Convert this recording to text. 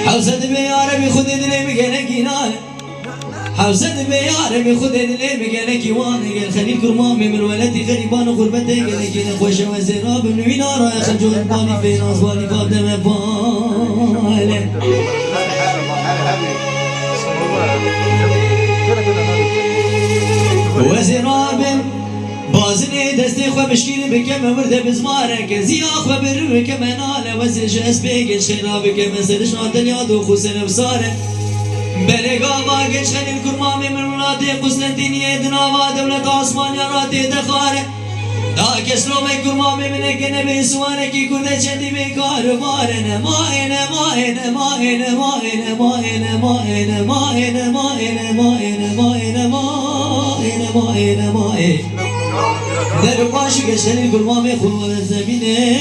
حوزة بياربي خد اللي بقلك ينال حوزة بياربي خد اللي بقلك وانا قال خلي الكرمامي من ولدي غريبان وغربتي قالك انا خوش وزراب من وين رايح خرجوا بالي بين اصوالي فاضي ما بالي وزراب بازني دستي خو مشكين بكم ورده بزمارك زي اخو بر كم ناله وزن جس بيج شنا بكم سرش نادل يادو خسن بصاره بلغا واجش خلي الكرمامي من ولادي قسنتين يدنا ودولة عثمان يا راتي دخاره دا كسلو من كرمامي من كن بيسوانك كرد شدي بكار بارنا ما انا ما انا ما انا ما انا ما انا ما انا ما انا ما انا ما انا ما انا ما انا ما انا ما انا در باش گشتن گلمام خود زمینه